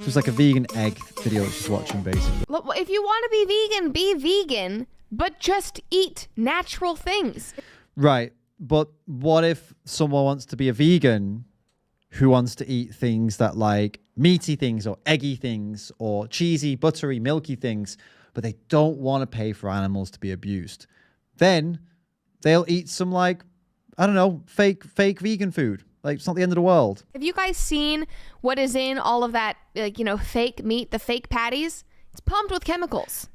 So it's like a vegan egg video that she's watching, basically. Look, if you want to be vegan, but just eat natural things. Right. But what if someone wants to be a vegan who wants to eat things that like meaty things or eggy things or cheesy, buttery, milky things, but they don't want to pay for animals to be abused? Then they'll eat some like, I don't know, fake vegan food. Like, it's not the end of the world. Have you guys seen what is in all of that, like, you know, fake meat, the fake patties? It's pumped with chemicals.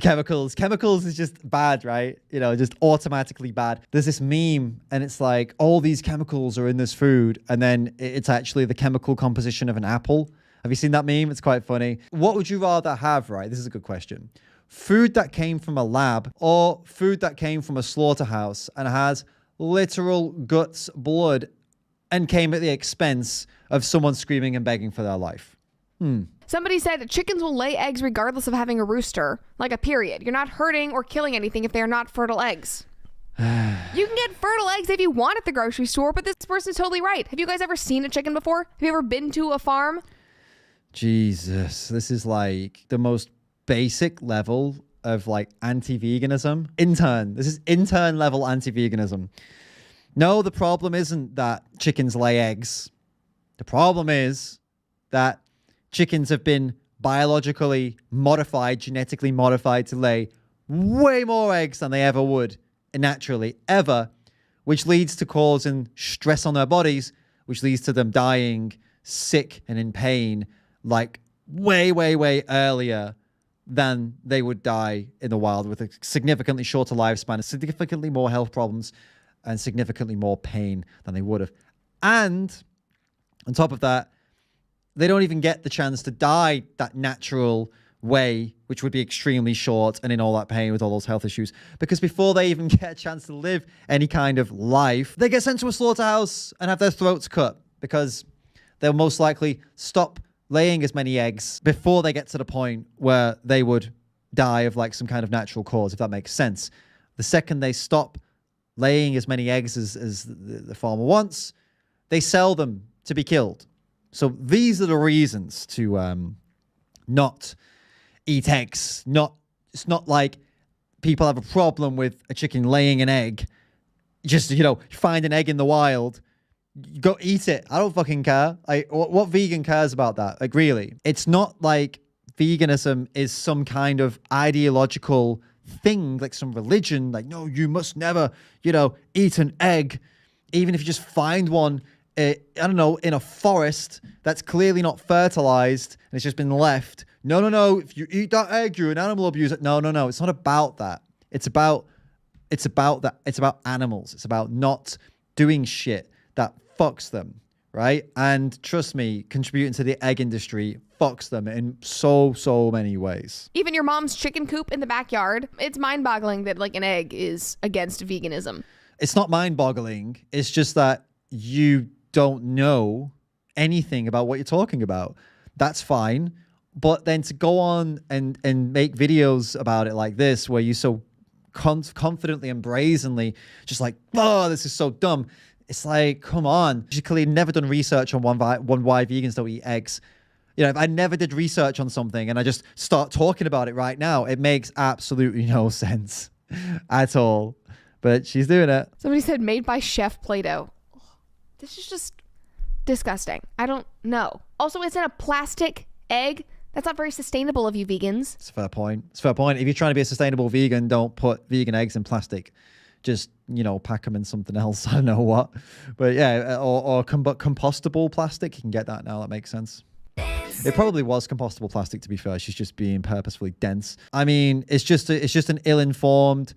Chemicals is just bad, right? You know, just automatically bad. There's this meme and it's like all these chemicals are in this food and then it's actually the chemical composition of an apple. Have you seen that meme? It's quite funny. What would you rather have, right? This is a good question. Food that came from a lab or food that came from a slaughterhouse and has literal guts, blood, and came at the expense of someone screaming and begging for their life? Somebody said that chickens will lay eggs regardless of having a rooster, like a period. You're not hurting or killing anything if they are not fertile eggs. You can get fertile eggs if you want at the grocery store, but this person's totally right. Have you guys ever seen a chicken before? Have you ever been to a farm? Jesus, this is like the most basic level of like anti-veganism. This is intern level anti-veganism. No, the problem isn't that chickens lay eggs. The problem is that chickens have been biologically modified, genetically modified to lay way more eggs than they ever would naturally, ever, which leads to causing stress on their bodies, which leads to them dying sick and in pain, like way, way, way earlier than they would die in the wild, with a significantly shorter lifespan, significantly more health problems, and significantly more pain than they would have. And on top of that, they don't even get the chance to die that natural way, which would be extremely short and in all that pain with all those health issues. Because before they even get a chance to live any kind of life, they get sent to a slaughterhouse and have their throats cut because they'll most likely stop laying as many eggs before they get to the point where they would die of like some kind of natural cause, if that makes sense. The second they stop laying as many eggs as the farmer wants, they sell them to be killed. So these are the reasons to not eat eggs. It's not like people have a problem with a chicken laying an egg. Just, you know, find an egg in the wild, go eat it. I don't fucking care. What vegan cares about that? Like, really? It's not like veganism is some kind of ideological thing, like some religion. Like, no, you must never, you know, eat an egg, even if you just find one, I don't know, in a forest that's clearly not fertilized and it's just been left. No. If you eat that egg, you're an animal abuser. No. It's not about that. It's about that. It's about animals. It's about not doing shit that fucks them, right? And trust me, contributing to the egg industry fucks them in so many ways. Even your mom's chicken coop in the backyard. It's mind-boggling that like an egg is against veganism. It's not mind-boggling. It's just that you don't know anything about what you're talking about. That's fine. But then to go on and make videos about it like this, where you so confidently and brazenly just like, oh, this is so dumb. It's like, come on. You've clearly never done research on why vegans don't eat eggs. You know, if I never did research on something and I just start talking about it right now, it makes absolutely no sense at all. But she's doing it. Somebody said made by Chef Play-Doh. This is just disgusting. I don't know. Also, it's in a plastic egg. That's not very sustainable of you vegans. It's a fair point. If you're trying to be a sustainable vegan, don't put vegan eggs in plastic. Just, you know, pack them in something else. I don't know what. But yeah, or compostable plastic. You can get that now. That makes sense. It probably was compostable plastic, to be fair. She's just being purposefully dense. I mean, it's just an ill-informed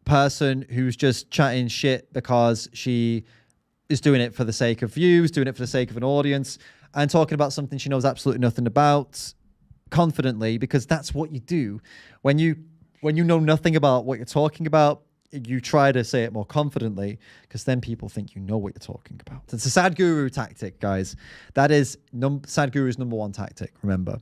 person who's just chatting shit because she is doing it for the sake of views, doing it for the sake of an audience, and talking about something she knows absolutely nothing about confidently, because that's what you do. When you know nothing about what you're talking about, you try to say it more confidently, because then people think you know what you're talking about. It's a Sadhguru tactic, guys. That is Sadhguru's #1 tactic, remember.